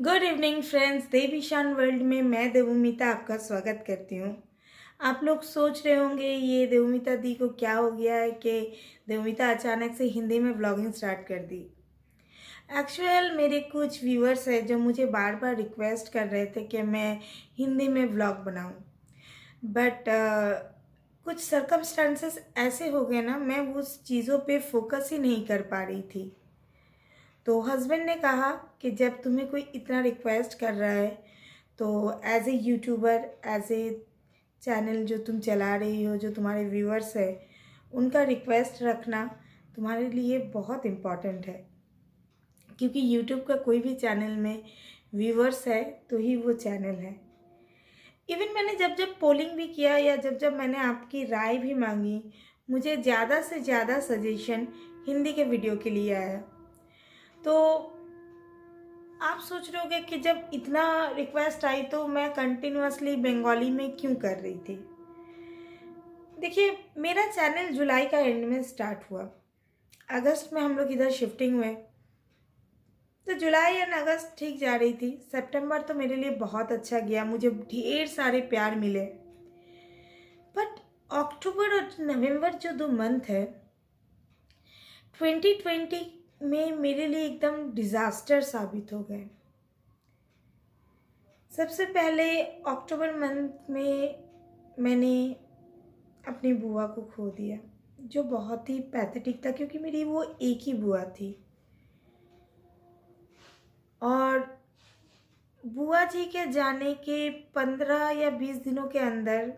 Good evening friends, देवीशान world में मैं देवमिता आपका स्वागत करती हूँ। आप लोग सोच रहे होंगे ये देवमिता दी को क्या हो गया है कि देवमिता अचानक से हिंदी में व्लॉगिंग स्टार्ट कर दी। एक्चुअल मेरे कुछ व्यूअर्स हैं जो मुझे बार बार रिक्वेस्ट कर रहे थे कि मैं हिंदी में व्लॉग बनाऊँ, बट कुछ सर्कमस्टांसेस ऐसे हो गए ना, मैं उस चीज़ों पे फोकस ही नहीं कर पा रही थी। तो हस्बैंड ने कहा कि जब तुम्हें कोई इतना रिक्वेस्ट कर रहा है तो as a YouTuber, as a channel जो तुम चला रही हो, जो तुम्हारे व्यूअर्स है, उनका रिक्वेस्ट रखना तुम्हारे लिए बहुत इम्पॉर्टेंट है। क्योंकि यूट्यूब का कोई भी चैनल में व्यूअर्स है तो ही वो चैनल है। इवन मैंने जब जब पोलिंग भी किया या जब जब मैंने आपकी राय भी मांगी, मुझे ज़्यादा से ज़्यादा सजेशन हिंदी के वीडियो के लिए आया। तो आप सोच रहे होगे कि जब इतना रिक्वेस्ट आई तो मैं कंटिन्यूअसली बंगाली में क्यों कर रही थी। देखिए, मेरा चैनल जुलाई का एंड में स्टार्ट हुआ, अगस्त में हम लोग इधर शिफ्टिंग हुए, तो जुलाई एंड अगस्त ठीक जा रही थी। सितंबर तो मेरे लिए बहुत अच्छा गया, मुझे ढेर सारे प्यार मिले। बट अक्टूबर और नवंबर जो 2 मंथ है 2020 में मेरे लिए एकदम डिज़ास्टर साबित हो गए। सबसे पहले अक्टूबर मंथ में मैंने अपनी बुआ को खो दिया, जो बहुत ही पैथेटिक था क्योंकि मेरी वो एक ही बुआ थी। और बुआ जी के जाने के 15 या 20 दिनों के अंदर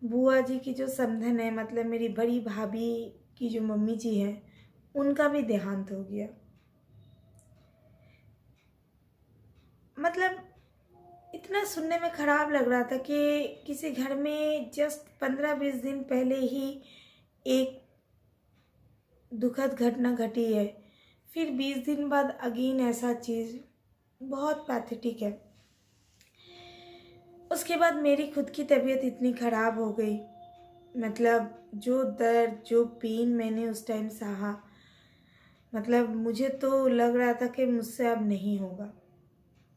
बुआ जी की जो समधन है, मतलब मेरी बड़ी भाभी की जो मम्मी जी हैं, उनका भी देहांत हो गया। मतलब इतना सुनने में ख़राब लग रहा था कि किसी घर में जस्ट 15-20 दिन पहले ही एक दुखद घटना घटी है, फिर 20 दिन बाद अगेन ऐसा चीज़, बहुत पैथेटिक है। उसके बाद मेरी खुद की तबीयत इतनी ख़राब हो गई, मतलब जो दर्द, जो पेन मैंने उस टाइम सहा, मतलब मुझे तो लग रहा था कि मुझसे अब नहीं होगा।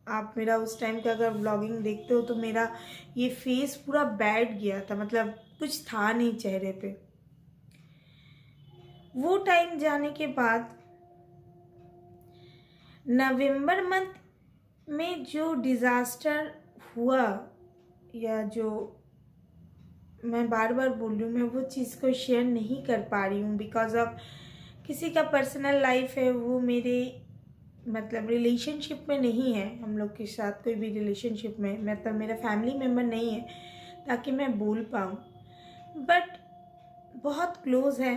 आप मेरा उस टाइम का अगर व्लॉगिंग देखते हो तो मेरा ये फेस पूरा बैठ गया था, मतलब कुछ था नहीं चेहरे पे। वो टाइम जाने के बाद नवंबर मंथ में जो डिज़ास्टर हुआ, या जो मैं बार बार बोल रही हूँ, मैं वो चीज़ को शेयर नहीं कर पा रही हूँ बिकॉज ऑफ किसी का पर्सनल लाइफ है, वो मेरे मतलब रिलेशनशिप में नहीं है, हम लोग के साथ कोई भी रिलेशनशिप में, मतलब मेरा फैमिली मेम्बर नहीं है ताकि मैं बोल पाऊँ, बट बहुत क्लोज है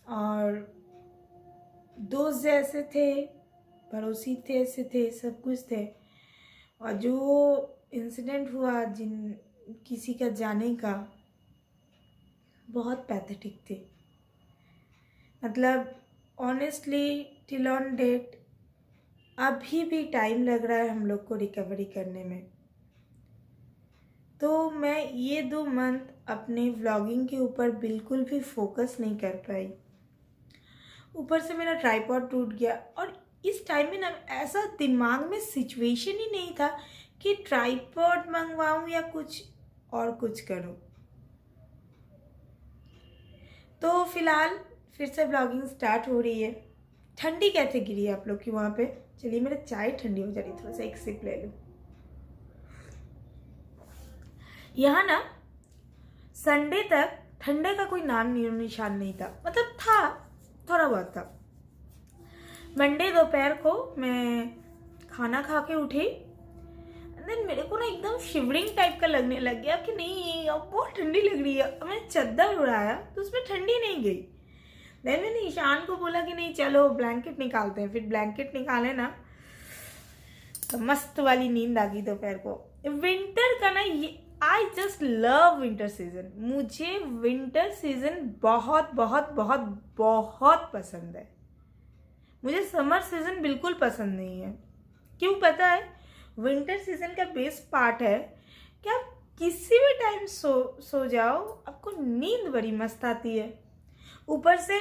और दोस्त जैसे थे, पड़ोसी थे, ऐसे थे, सब कुछ थे। और जो इंसिडेंट हुआ जिन किसी का जाने का, बहुत पैथेटिक थे। मतलब ऑनेस्टली टिल ऑन डेट अभी भी टाइम लग रहा है हम लोग को रिकवरी करने में। तो मैं ये 2 मंथ अपने व्लॉगिंग के ऊपर बिल्कुल भी फोकस नहीं कर पाई। ऊपर से मेरा ट्राइपॉड टूट गया, और इस टाइम में ना ऐसा दिमाग में सिचुएशन ही नहीं था कि ट्राइपॉड मंगवाऊं या कुछ और कुछ करूं। तो फिलहाल फिर से व्लॉगिंग स्टार्ट हो रही है। ठंडी कैसे गिरी है आप लोग की वहाँ पे? चलिए मेरा चाय ठंडी हो जा रही, थोड़ा सा एक सिप ले लूँ। यहाँ ना संडे तक ठंडे का कोई नाम निशान नहीं था, मतलब था, थोड़ा बहुत था। मंडे दोपहर को मैं खाना खा के उठी, देन मेरे को ना एकदम शिवरिंग टाइप का लगने लग गया कि नहीं अब बहुत ठंडी लग रही है। मैंने चादर उड़ाया तो उसमें ठंडी नहीं गई। देन मैंने ईशान को बोला कि नहीं चलो ब्लैंकेट निकालते हैं, फिर ब्लैंकेट निकाले ना तो मस्त वाली नींद आ गई दोपहर को। विंटर का ना ये, I just love winter season. मुझे विंटर सीजन बहुत बहुत बहुत बहुत पसंद है। मुझे समर सीजन बिल्कुल पसंद नहीं है। क्यों पता है? विंटर सीजन का बेस्ट पार्ट है कि आप किसी भी टाइम सो जाओ, आपको नींद बड़ी मस्त आती है। ऊपर से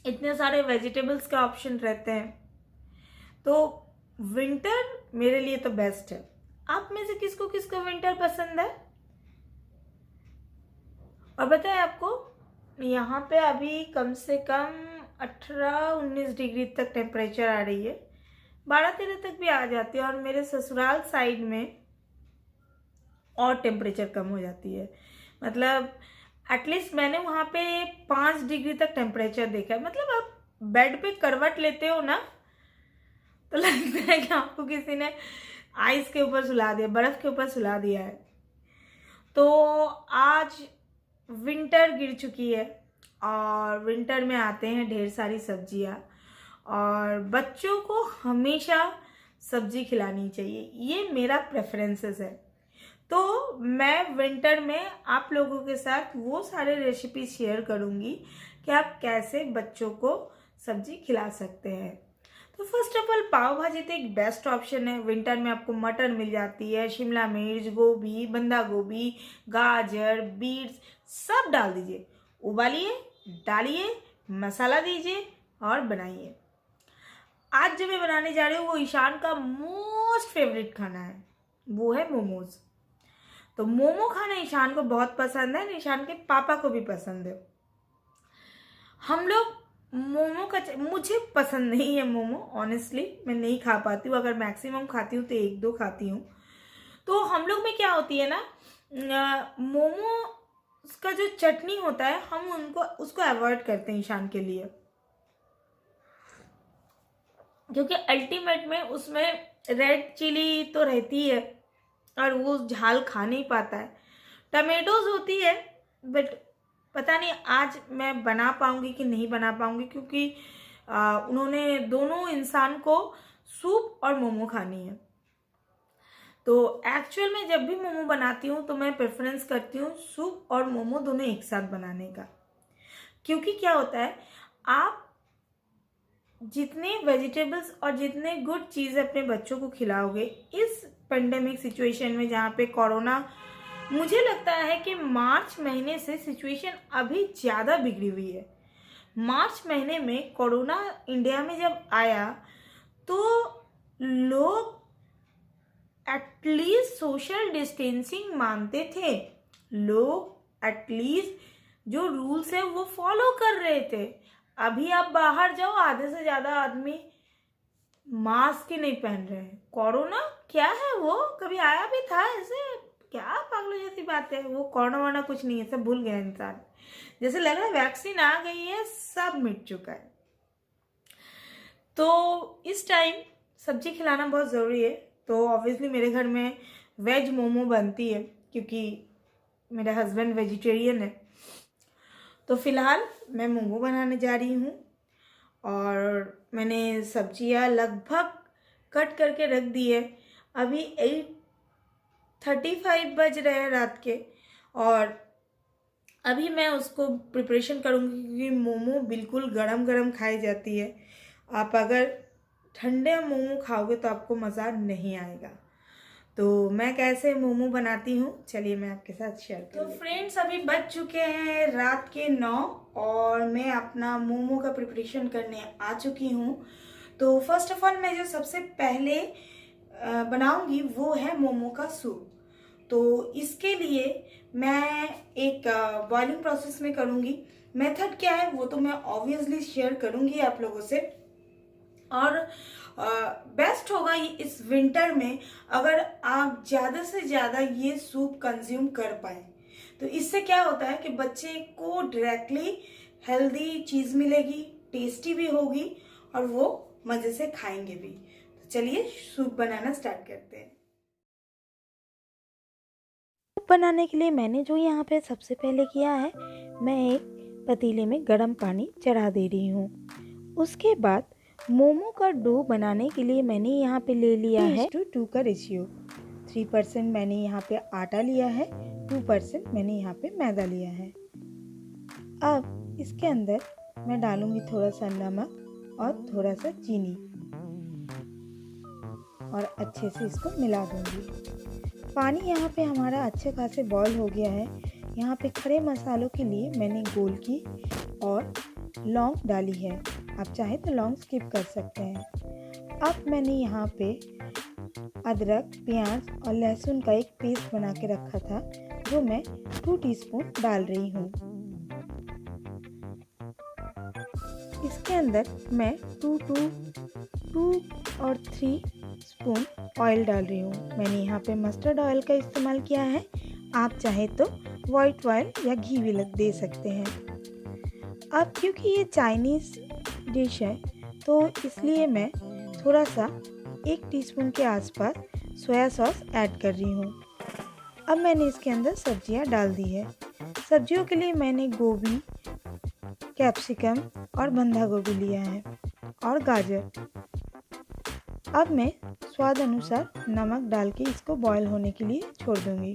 इतने सारे वेजिटेबल्स के ऑप्शन रहते हैं, तो विंटर मेरे लिए तो बेस्ट है। आप में से किसको किसको विंटर पसंद है? और बताएं आपको, यहाँ पे अभी कम से कम 18-19 डिग्री तक टेम्परेचर आ रही है, 12-13 तक भी आ जाती है। और मेरे ससुराल साइड में और टेम्परेचर कम हो जाती है, मतलब एटलीस्ट मैंने वहाँ पे 5 डिग्री तक टेम्परेचर देखा है। मतलब आप बेड पे करवट लेते हो ना, तो लगता है कि आपको किसी ने आइस के ऊपर सुला दिया, बर्फ के ऊपर सुला दिया है। तो आज विंटर गिर चुकी है और विंटर में आते हैं ढेर सारी सब्जियां, और बच्चों को हमेशा सब्जी खिलानी चाहिए, ये मेरा प्रेफरेंसेस है। तो मैं विंटर में आप लोगों के साथ वो सारे रेसिपी शेयर करूंगी कि आप कैसे बच्चों को सब्जी खिला सकते हैं। तो फर्स्ट ऑफ ऑल, पाव भाजी तो एक बेस्ट ऑप्शन है। विंटर में आपको मटर मिल जाती है, शिमला मिर्च, गोभी, बंदा गोभी, गाजर, बीट्स सब डाल दीजिए, उबालिए, डालिए, मसाला दीजिए और बनाइए। आज जो मैं बनाने जा रही हूँ वो ईशान का मोस्ट फेवरेट खाना है, वो है मोमोज। तो मोमो खाना ईशान को बहुत पसंद है, ईशान के पापा को भी पसंद है। हम लोग मोमो का, मुझे पसंद नहीं है मोमो, ऑनेस्टली मैं नहीं खा पाती हूँ। अगर मैक्सिमम खाती हूँ तो 1-2 खाती हूँ। तो हम लोग में क्या होती है ना, मोमो का जो चटनी होता है हम उसको अवॉइड करते हैं ईशान के लिए, क्योंकि अल्टीमेट में उसमें रेड चिली तो रहती है और वो झाल खा नहीं पाता है। टमेटोज होती है, बट पता नहीं आज मैं बना पाऊंगी कि नहीं बना पाऊंगी, क्योंकि उन्होंने दोनों इंसान को सूप और मोमो खानी है। तो एक्चुअल में जब भी मोमो बनाती हूँ तो मैं प्रेफरेंस करती हूँ सूप और मोमो दोनों एक साथ बनाने का, क्योंकि क्या होता है, आप जितने वेजिटेबल्स और जितने गुड चीज़ अपने बच्चों को खिलाओगे इस पेंडेमिक सिचुएशन में, जहाँ पे कोरोना, मुझे लगता है कि मार्च महीने से सिचुएशन अभी ज़्यादा बिगड़ी हुई है। मार्च महीने में कोरोना इंडिया में जब आया तो लोग एटलीस्ट सोशल डिस्टेंसिंग मानते थे, लोग एटलीस्ट जो रूल्स है वो फॉलो कर रहे थे। अभी आप बाहर जाओ, आधे से ज़्यादा आदमी मास्क ही नहीं पहन रहे हैं। कोरोना क्या है, वो कभी आया भी था ऐसे? क्या पागलों जैसी बात है, वो कोरोना वाना कुछ नहीं है, सब भूल गया इंसान। जैसे लग रहा है वैक्सीन आ गई है, सब मिट चुका है। तो इस टाइम सब्जी खिलाना बहुत ज़रूरी है। तो ऑब्वियसली मेरे घर में वेज मोमो बनती है, क्योंकि मेरा हस्बैंड वेजिटेरियन है। तो फिलहाल मैं मोमो बनाने जा रही हूँ और मैंने सब्जियाँ लगभग कट करके रख दी है। अभी 8:35 बज रहे हैं रात के, और अभी मैं उसको प्रिपरेशन करूँगी, क्योंकि मोमो बिल्कुल गरम गरम खाई जाती है। आप अगर ठंडे मोमो खाओगे तो आपको मज़ा नहीं आएगा। तो मैं कैसे मोमो बनाती हूँ चलिए मैं आपके साथ शेयर करूँ। तो फ्रेंड्स, अभी बज चुके हैं रात के 9 और मैं अपना मोमो का प्रिपरेशन करने आ चुकी हूँ। तो फर्स्ट ऑफ ऑल, मैं जो सबसे पहले बनाऊंगी वो है मोमो का सूप। तो इसके लिए मैं एक बॉइलिंग प्रोसेस में करूँगी। मेथड क्या है वो तो मैं ऑब्वियसली शेयर करूँगी आप लोगों से। और बेस्ट होगा इस विंटर में अगर आप ज़्यादा से ज़्यादा ये सूप कंज्यूम कर पाए। तो इससे क्या होता है कि बच्चे को डायरेक्टली हेल्दी चीज़ मिलेगी, टेस्टी भी होगी और वो मज़े से खाएंगे भी। तो चलिए सूप बनाना स्टार्ट करते हैं। सूप बनाने के लिए मैंने जो यहाँ पे सबसे पहले किया है, मैं एक पतीले में गर्म पानी चढ़ा दे रही हूँ। उसके बाद मोमो का डो बनाने के लिए मैंने यहाँ पे ले लिया है 2:2 का रेशियो। 3% मैंने यहाँ पे आटा लिया है, 2% मैंने यहाँ पे मैदा लिया है। अब इसके अंदर मैं डालूंगी थोड़ा सा नमक और थोड़ा सा चीनी और अच्छे से इसको मिला दूंगी। पानी यहाँ पे हमारा अच्छे खासे बॉईल हो गया है। यहाँ पे खड़े मसालों के लिए मैंने गोलकी और लौंग डाली है। आप चाहे तो लौंग स्किप कर सकते हैं। अब मैंने यहाँ पे अदरक, प्याज और लहसुन का एक पेस्ट बना के रखा था, जो मैं 2 टीस्पून डाल रही हूँ। इसके अंदर मैं 2 और 3 स्पून ऑयल डाल रही हूँ। मैंने यहाँ पे मस्टर्ड ऑयल का इस्तेमाल किया है, आप चाहे तो वाइट ऑयल या घी भी दे सकते हैं। अब क्योंकि ये चाइनीज़ डिश है तो इसलिए मैं थोड़ा सा 1 टीस्पून के आसपास सोया सॉस ऐड कर रही हूँ। अब मैंने इसके अंदर सब्जियाँ डाल दी है। सब्जियों के लिए मैंने गोभी, कैप्सिकम और बंधा गोभी लिया है और गाजर। अब मैं स्वाद अनुसार नमक डाल के इसको बॉईल होने के लिए छोड़ दूँगी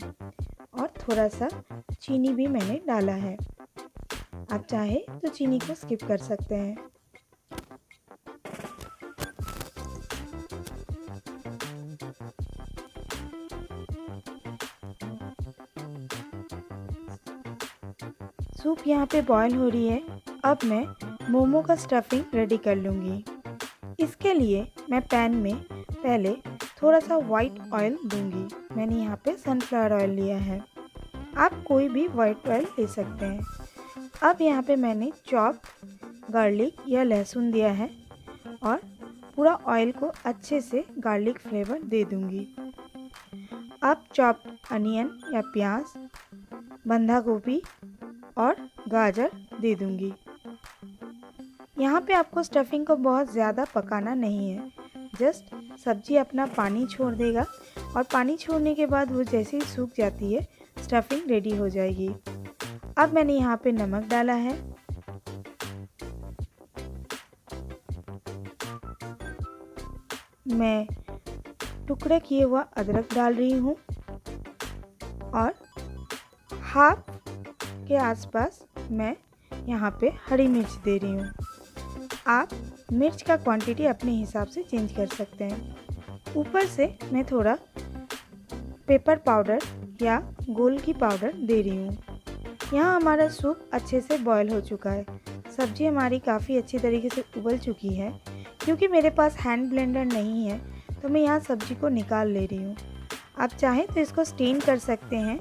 और थोड़ा सा चीनी भी मैंने डाला है। आप चाहे तो चीनी को स्किप कर सकते हैं। सूप यहाँ पे बॉईल हो रही है। अब मैं मोमो का स्टफिंग रेडी कर लूँगी। इसके लिए मैं पैन में पहले थोड़ा सा वाइट ऑयल दूंगी। मैंने यहाँ पे सनफ्लावर ऑयल लिया है, आप कोई भी वाइट ऑयल ले सकते हैं। अब यहाँ पे मैंने चॉप गार्लिक या लहसुन दिया है और पूरा ऑयल को अच्छे से गार्लिक फ्लेवर दे दूंगी। अब चॉप अनियन या प्याज, बंधा गोभी और गाजर दे दूंगी। यहाँ पे आपको स्टफिंग को बहुत ज़्यादा पकाना नहीं है, जस्ट सब्जी अपना पानी छोड़ देगा और पानी छोड़ने के बाद वो जैसे ही सूख जाती है स्टफिंग रेडी हो जाएगी। अब मैंने यहाँ पे नमक डाला है, मैं टुकड़ा किए हुआ अदरक डाल रही हूँ और हाफ के आसपास मैं यहाँ पे हरी मिर्च दे रही हूँ। आप मिर्च का क्वांटिटी अपने हिसाब से चेंज कर सकते हैं। ऊपर से मैं थोड़ा पेपर पाउडर या गोल की पाउडर दे रही हूँ। यहाँ हमारा सूप अच्छे से बॉयल हो चुका है। सब्जी हमारी काफ़ी अच्छी तरीके से उबल चुकी है। क्योंकि मेरे पास हैंड ब्लेंडर नहीं है तो मैं यहाँ सब्जी को निकाल ले रही हूँ। आप चाहें तो इसको स्टेन कर सकते हैं,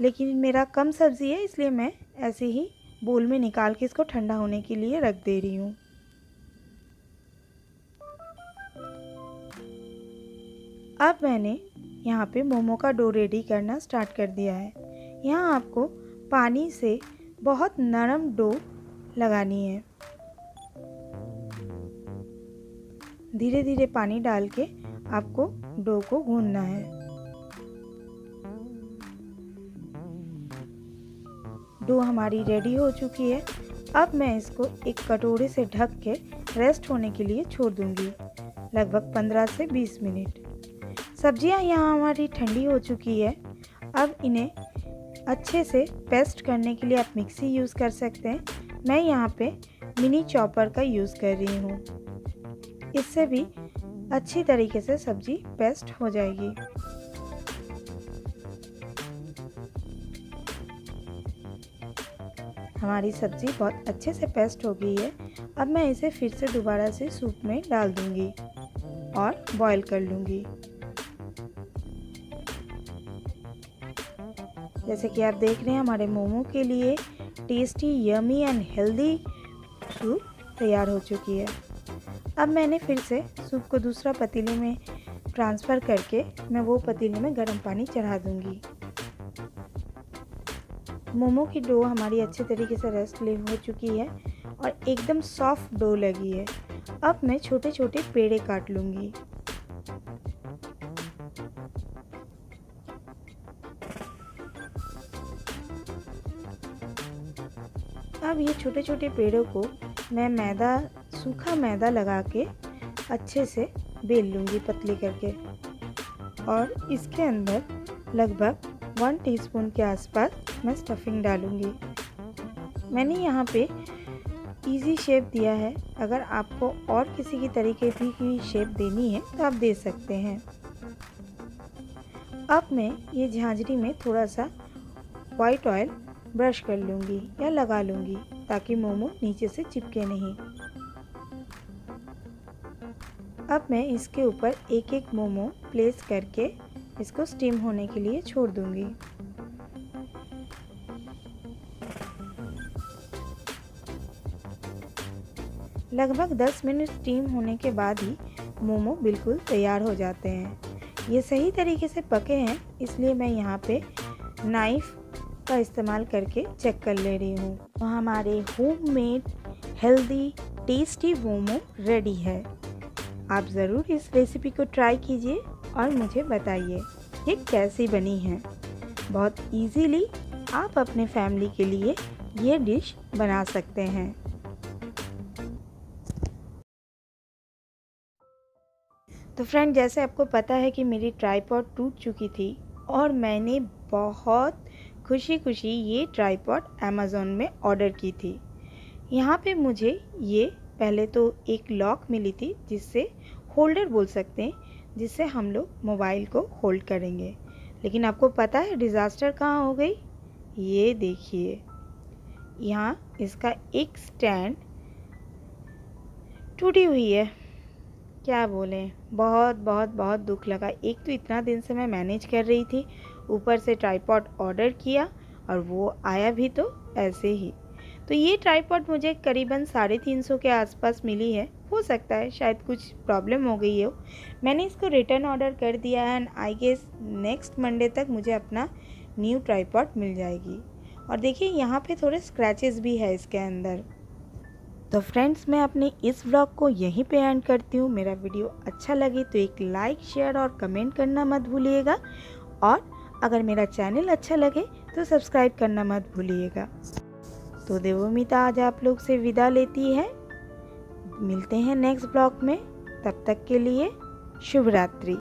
लेकिन मेरा कम सब्ज़ी है इसलिए मैं ऐसे ही बोल में निकाल के इसको ठंडा होने के लिए रख दे रही हूँ। अब मैंने यहाँ पे मोमो का डो रेडी करना स्टार्ट कर दिया है। यहाँ आपको पानी से बहुत नरम डो लगानी है। धीरे धीरे पानी डाल के आपको डो को गूंदना है। डो हमारी रेडी हो चुकी है। अब मैं इसको एक कटोरे से ढक के रेस्ट होने के लिए छोड़ दूंगी, लगभग 15 से 20 मिनट। सब्जियां यहाँ हमारी ठंडी हो चुकी है। अब इन्हें अच्छे से पेस्ट करने के लिए आप मिक्सी यूज़ कर सकते हैं। मैं यहाँ पे मिनी चॉपर का यूज़ कर रही हूँ, इससे भी अच्छी तरीके से सब्जी पेस्ट हो जाएगी। हमारी सब्जी बहुत अच्छे से पेस्ट हो गई है। अब मैं इसे फिर से दोबारा से सूप में डाल दूंगी और बॉईल कर लूँगी। जैसे कि आप देख रहे हैं हमारे मोमो के लिए tasty, yummy and healthy soup तैयार हो चुकी है। अब मैंने फिर से सूप को दूसरा पतीले में ट्रांसफ़र करके मैं वो पतीले में गर्म पानी चढ़ा दूंगी। मोमो की डो हमारी अच्छे तरीके से रेस्ट ले हो चुकी है और एकदम सॉफ्ट डो लगी है। अब मैं छोटे छोटे पेड़े काट लूँगी। अब ये छोटे छोटे पेड़ों को मैं सूखा मैदा लगा के अच्छे से बेल लूँगी पतली करके और इसके अंदर लगभग 1 टीस्पून के आसपास मैं स्टफिंग डालूँगी। मैंने यहाँ पे इजी शेप दिया है, अगर आपको और किसी की तरीके की शेप देनी है तो आप दे सकते हैं। अब मैं ये झांझरी में थोड़ा सा वाइट ऑयल ब्रश कर लूँगी या लगा लूँगी ताकि मोमो नीचे से चिपके नहीं। अब मैं इसके ऊपर एक एक मोमो प्लेस करके इसको स्टीम होने के लिए छोड़ दूंगी। लगभग 10 मिनट स्टीम होने के बाद ही मोमो बिल्कुल तैयार हो जाते हैं। ये सही तरीके से पके हैं, इसलिए मैं यहाँ पे नाइफ़ का इस्तेमाल करके चेक कर ले रही हूँ। तो हमारे homemade healthy tasty momo ready है। आप ज़रूर इस रेसिपी को ट्राई कीजिए और मुझे बताइए ये कैसी बनी है। बहुत इजीली आप अपने फैमिली के लिए ये डिश बना सकते हैं। तो फ्रेंड, जैसे आपको पता है कि मेरी ट्राइपॉड टूट चुकी थी और मैंने बहुत खुशी ये ट्राइपॉड अमेज़ॉन में ऑर्डर की थी। यहाँ पे मुझे ये पहले तो एक लॉक मिली थी, जिससे होल्डर बोल सकते हैं, जिससे हम लोग मोबाइल को होल्ड करेंगे। लेकिन आपको पता है डिज़ास्टर कहाँ हो गई? ये देखिए, यहाँ इसका एक स्टैंड टूटी हुई है। क्या बोलें, बहुत दुख लगा। एक तो इतना दिन से मैं मैनेज कर रही थी, ऊपर से ट्राइपॉड ऑर्डर किया और वो आया भी तो ऐसे ही। तो ये ट्राइपॉड मुझे करीबन 350 के आसपास मिली है। हो सकता है शायद कुछ प्रॉब्लम हो गई हो। मैंने इसको रिटर्न ऑर्डर कर दिया है and I guess next Monday तक मुझे अपना न्यू ट्राइपॉड मिल जाएगी। और देखिए यहाँ पे थोड़े स्क्रैचेस भी है इसके अंदर। तो फ्रेंड्स, मैं अपने इस व्लॉग को यहीं पे एंड करती हूँ। मेरा वीडियो अच्छा लगे तो एक लाइक, शेयर और कमेंट करना मत भूलिएगा। और अगर मेरा चैनल अच्छा लगे तो सब्सक्राइब करना मत भूलिएगा। तो देवोमिता आज आप लोग से विदा लेती है। मिलते हैं नेक्स्ट ब्लॉग में, तब तक के लिए शुभ रात्रि।